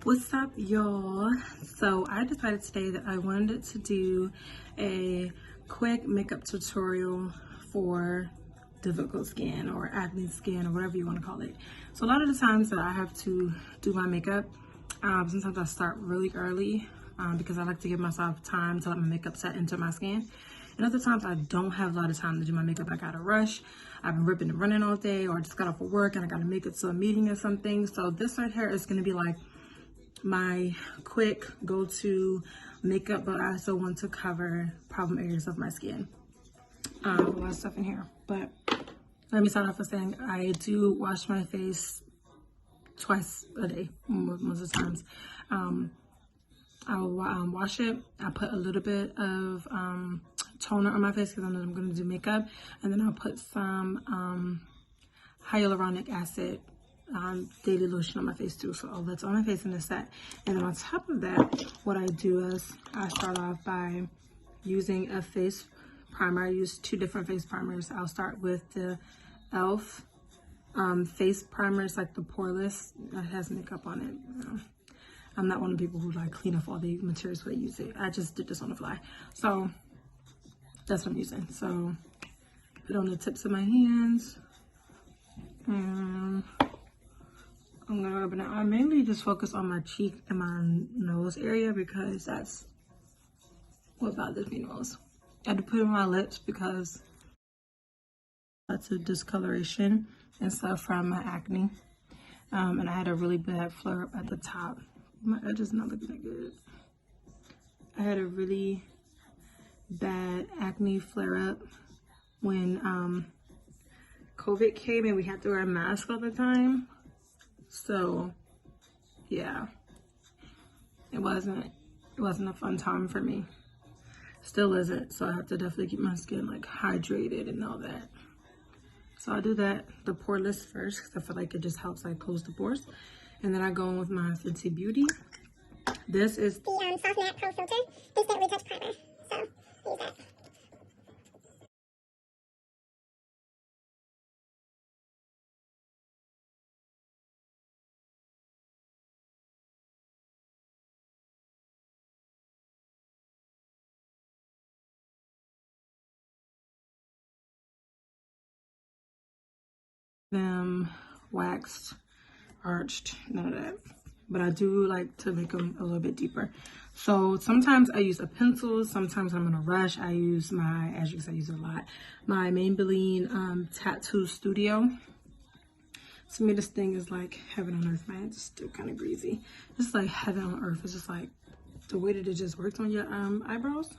What's up, y'all? So I decided today that I wanted to do a quick makeup tutorial for difficult skin or acne skin or whatever you want to call it. So a lot of the times that I have to do my makeup, sometimes I start really early because I like to give myself time to let my makeup set into my skin. And other times I don't have a lot of time to do my makeup. I gotta rush. I've been ripping and running all day, or I just got off of work and I gotta make it to a meeting or something. So this right here is gonna be like my quick go-to makeup, but I also want to cover problem areas of my skin. A lot of stuff in here, but let me start off with saying I do wash my face twice a day, most of the times. I'll wash it. I put a little bit of toner on my face because I know I'm going to do makeup, and then I'll put some hyaluronic acid daily lotion on my face too. So all that's on my face in the set. And then on top of that, what I do is I start off by using a face primer. I use two different face primers. I'll start with the e.l.f. Face primer. It's like the poreless. It has makeup on it. I'm not one of the people who like clean off all the materials when I use it. I just did this on the fly. So that's what I'm using. So put it on the tips of my hands. And I'm gonna rub it out. I mainly just focus on my cheek and my nose area because that's what bothers me most. I had to put it on my lips because that's a discoloration and stuff from my acne. And I had a really bad flare up at the top. My edge is not looking that good. I had a really bad acne flare up when COVID came and we had to wear a mask all the time. So yeah, it wasn't a fun time for me. Still isn't. So I have to definitely keep my skin like hydrated and all that. So I do that, the poreless first, because I feel like it just helps like close the pores. And then I go in with my Fenty Beauty. This is the Soft Matte Pro Filter Instant Retouch Primer. So use that. Them waxed, arched, none of that. But I do like to make them a little bit deeper. So sometimes I use a pencil, sometimes I'm in a rush. I use my, as you can see, I use it a lot, my Maybelline Tattoo Studio. To me, this thing is like heaven on earth. My hands are still kind of greasy. It's like heaven on earth. It's just like the way that it just works on your eyebrows.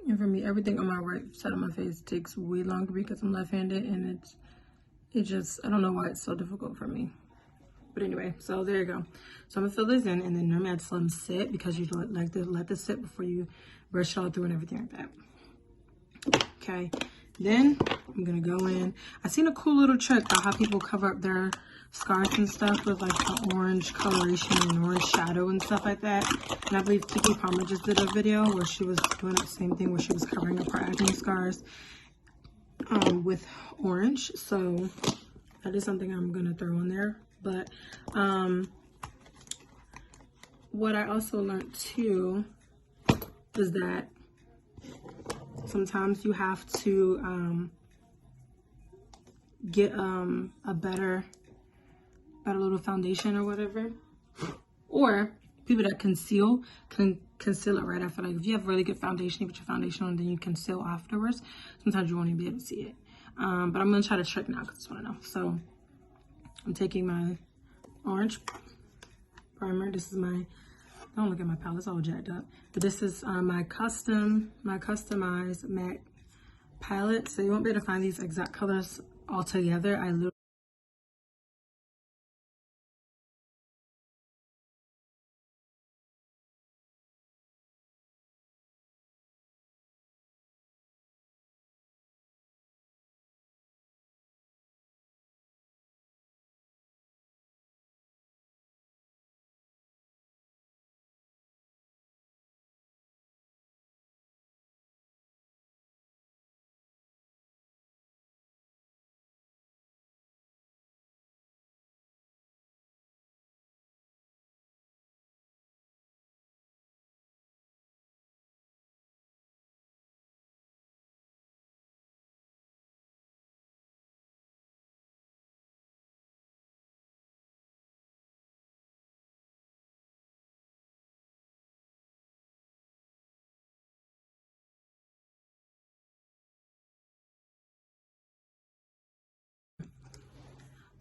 And for me, everything on my right side of my face takes way longer because I'm left-handed, and it just, I don't know why it's so difficult for me. But anyway, so there you go. So I'm gonna fill this in, and then normally I just let them sit because you like to let this sit before you brush it all through and everything like that. Okay, then I'm gonna go in. I seen a cool little trick about how people cover up their scars and stuff with like the orange coloration and orange shadow and stuff like that. And I believe Kiki Palmer just did a video where she was doing the same thing, where she was covering up her acne scars with orange. So that is something I'm gonna throw in there. But what I also learned too is that sometimes you have to get a better little foundation or whatever. Or people that conceal can conceal it right after. Like if you have really good foundation, you put your foundation on, then you conceal afterwards. Sometimes you won't even be able to see it. But I'm gonna try the trick now because I just wanna know. So I'm taking my orange primer. This is my, don't look at my palette, it's all jacked up. But this is my customized MAC palette. So you won't be able to find these exact colors all together. I literally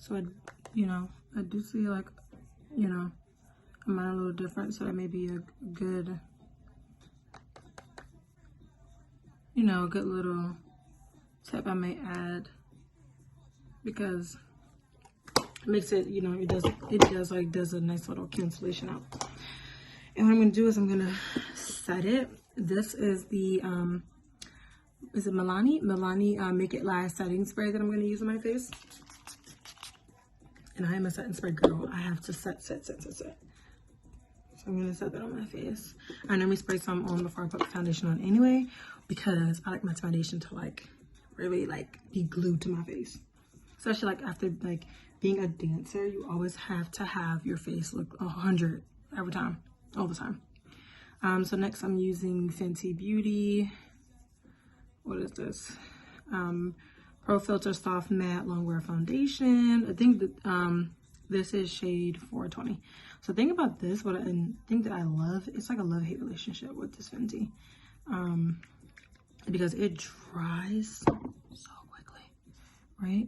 So I do see like, mine a little different, so that may be a good, a good little tip I may add, because it makes it, it does a nice little cancellation out. And what I'm gonna do is I'm gonna set it. This is the is it Milani Make It Last setting spray that I'm gonna use on my face. And I am a setting spray girl. I have to set. So I'm gonna set that on my face. I normally spray some on before I put the foundation on anyway, because I like my foundation to like really like be glued to my face. Especially like after like being a dancer, you always have to have your face look 100 every time, all the time. So next I'm using Fenty Beauty. What is this? Pro Filter Soft Matte Longwear Foundation. I think that this is shade 420. So the thing about this, thing that I love, it's like a love-hate relationship with this Fenty. Because it dries so quickly, right?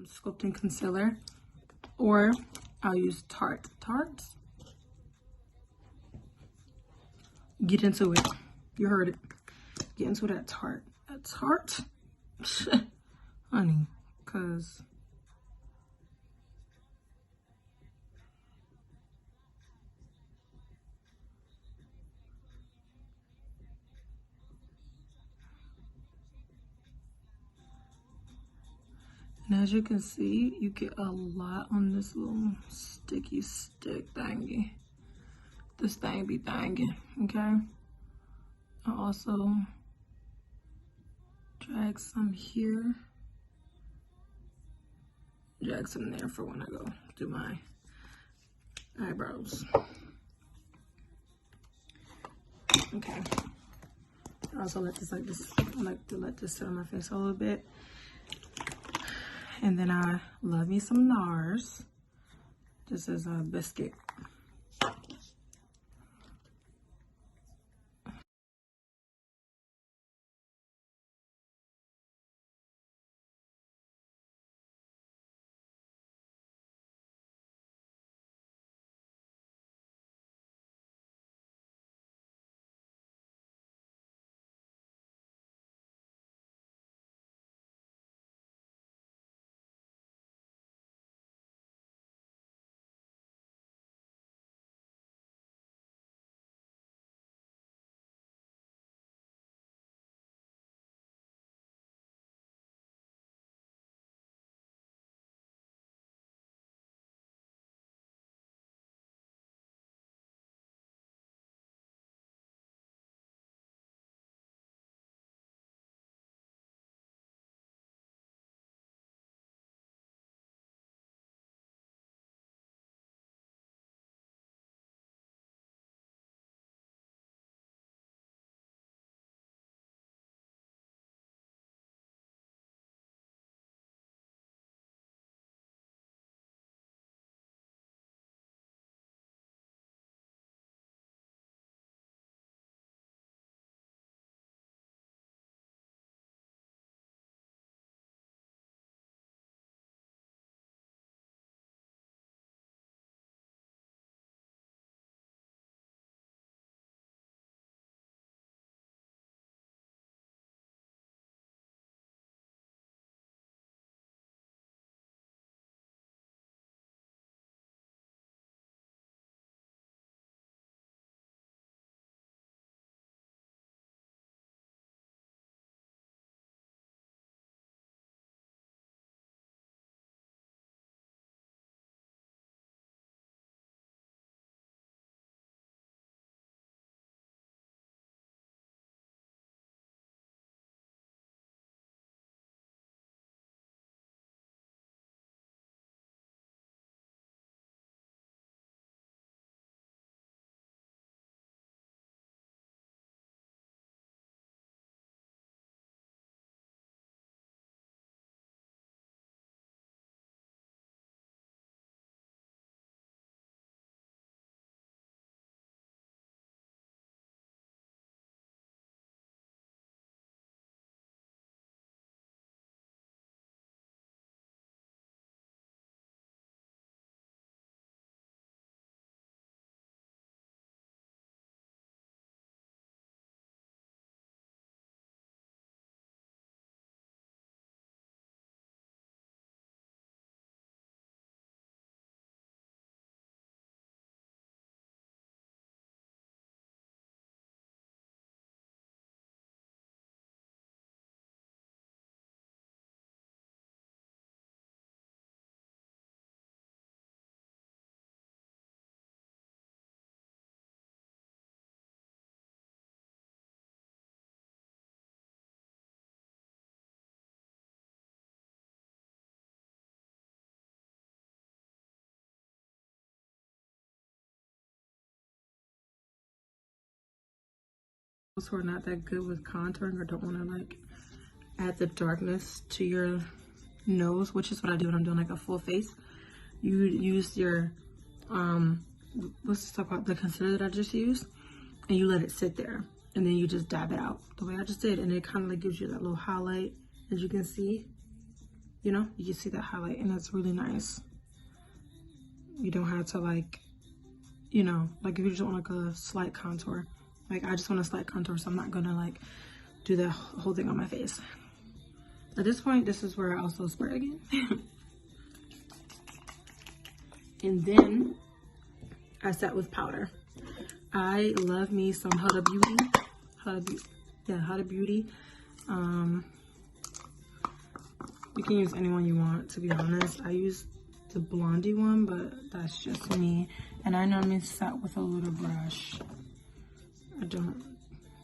Sculpting concealer, or I'll use Tarte. Get into it. You heard it. Get into that Tarte. That Tarte, honey, cause and as you can see, you get a lot on this little sticky stick thingy. This thing be thangin', okay? I also drag some here. Drag some there for when I go do my eyebrows. Okay. I also let this I like to let this sit on my face a little bit. And then I love me some NARS. This is a biscuit. who are not that good with contouring or don't want to like add the darkness to your nose, which is what I do when I'm doing like a full face. You use your let's talk about the concealer that I just used, and you let it sit there, and then you just dab it out the way I just did, and it kind of like gives you that little highlight, as you can see. You know, you can see that highlight, and it's really nice. You don't have to like, you know, like if you just want like a slight contour, like I just want a slight contour, so I'm not gonna like do the whole thing on my face. At this point, this is where I also spray again. And then I set with powder. I love me some Huda Beauty. Huda Beauty. You can use any one you want, to be honest. I use the blondie one, but that's just me. And I normally set with a little brush. I don't,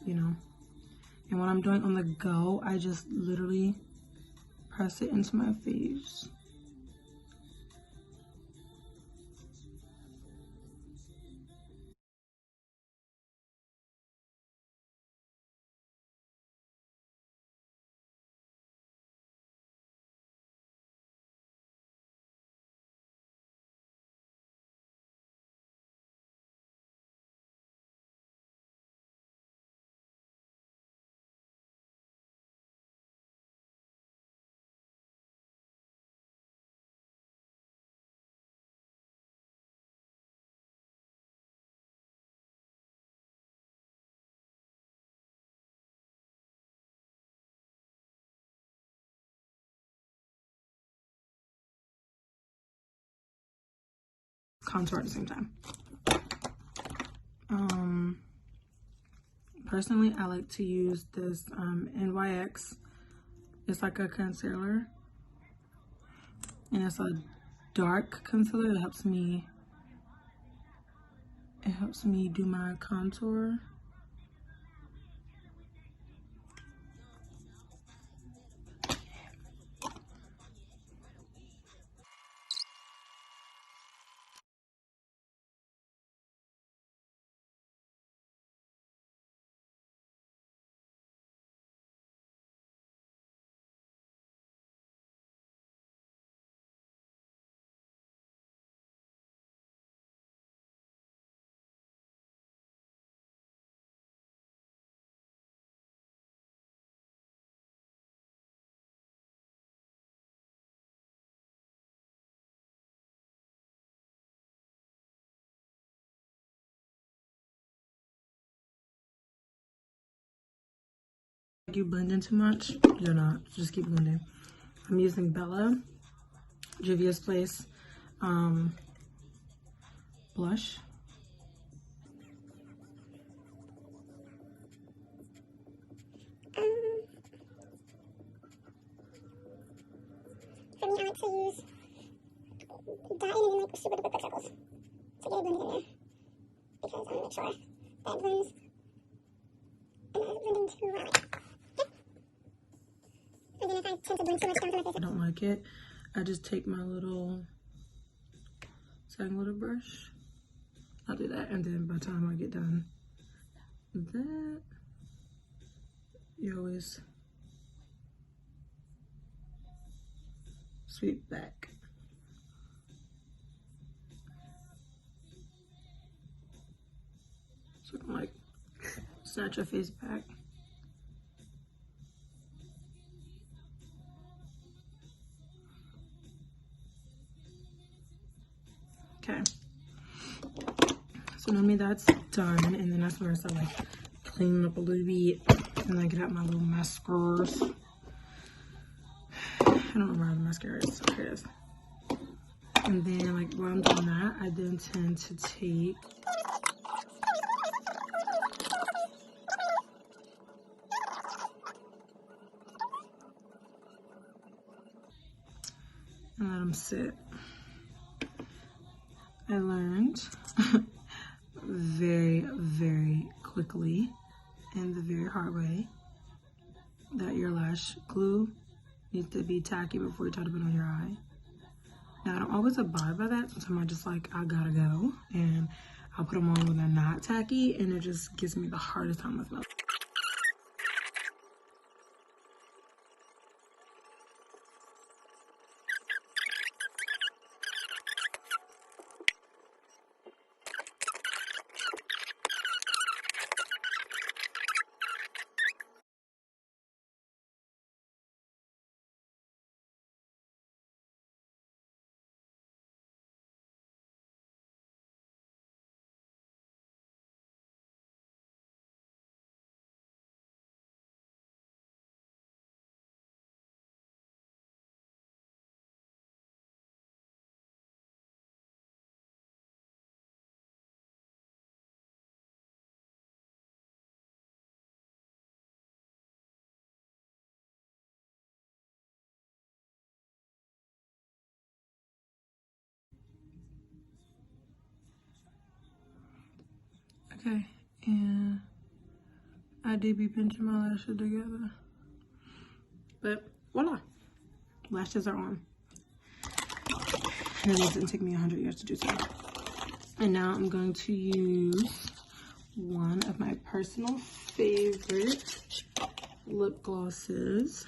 you know. And when I'm doing on the go, I just literally press it into my face. Contour at the same time. Personally, I like to use this NYX. It's like a concealer, and it's a dark concealer. It helps me do my contour. You blend in too much, you're not. Just keep blending. I'm using Bella, Juvia's Place blush. For me, I like to use dot and then like super duper quick circles to get it blended in there, because I want to make sure that blends and not blending too well. And then if I tend to blend too much down to my face, I don't like it. I just take my little little brush. I'll do that, and then by the time I get done with that, you always sweep back. So I'm like, snatch your face back. Okay. So normally that's done, and then that's where I start like cleaning up a little bit, and I get out my little mascaras. I don't know where the mascara is. Here it is. And then like while I'm doing that, I then tend to take and let them sit. I learned very, very quickly and the very hard way that your lash glue needs to be tacky before you try to put it on your eye. Now, I don't always abide by that. Sometimes I just like, I gotta go, and I'll put them on when they're not tacky, and it just gives me the hardest time with them. Okay, and I did be pinching my lashes together. But voila, lashes are on. And it didn't take me 100 years to do so. And now I'm going to use one of my personal favorite lip glosses.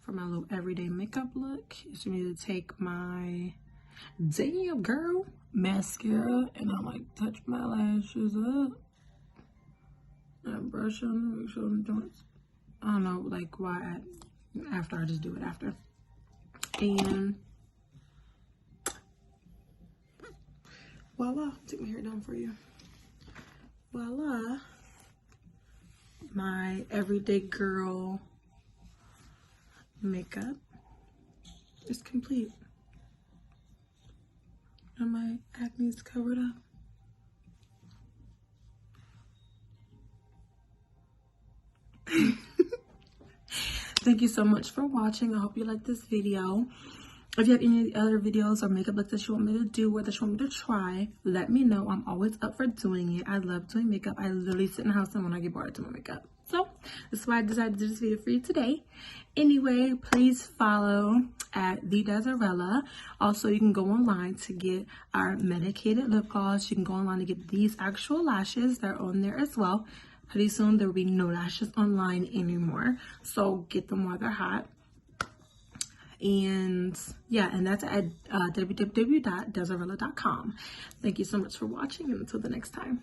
For my little everyday makeup look, you just need to take my damn girl mascara and I like touch my lashes up. I brush on, make sure I'm doing. I don't know, like why. After I just do it after. And voila, take my hair down for you. Voila, my everyday girl makeup is complete. And my acne is covered up. Thank you so much for watching. I hope you liked this video. If you have any other videos or makeup looks that you want me to do or that you want me to try, let me know. I'm always up for doing it. I love doing makeup. I literally sit in the house and when I get bored, I do my makeup. So that's why I decided to do this video for you today. Anyway, please follow at The Desirella. Also, you can go online to get our medicated lip gloss. You can go online to get these actual lashes. They're on there as well. Pretty soon, there will be no lashes online anymore. So get them while they're hot. And yeah, and that's at www.desirella.com. Thank you so much for watching, and until the next time.